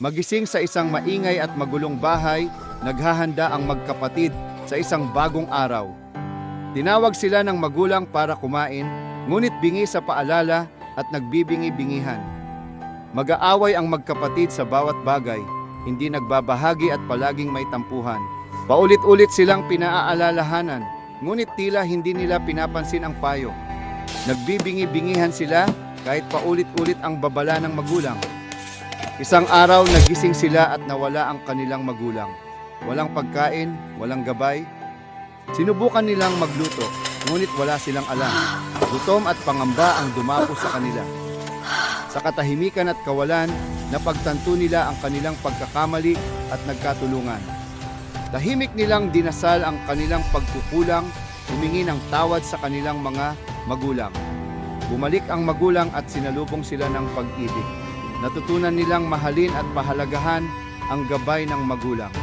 Magising sa isang maingay at magulong bahay, naghahanda ang magkapatid sa isang bagong araw. Tinawag sila ng magulang para kumain, ngunit bingi sa paalala at nagbibingi-bingihan. Mag-aaway ang magkapatid sa bawat bagay, hindi nagbabahagi at palaging may tampuhan. Paulit-ulit silang pinaaalalahanan, ngunit tila hindi nila pinapansin ang payo. Nagbibingi-bingihan sila kahit paulit-ulit ang babala ng magulang. Isang araw nagising sila at nawala ang kanilang magulang. Walang pagkain, walang gabay. Sinubukan nilang magluto, ngunit wala silang alam. Gutom at pangamba ang dumapo sa kanila. Sa katahimikan at kawalan, napagtanto nila ang kanilang pagkakamali at nagkatulungan. Tahimik nilang dinasal ang kanilang pagkukulang, humingi ng tawad sa kanilang mga magulang. Bumalik ang magulang at sinalubong sila ng pag-ibig. Natutunan nilang mahalin at pahalagahan ang gabay ng magulang.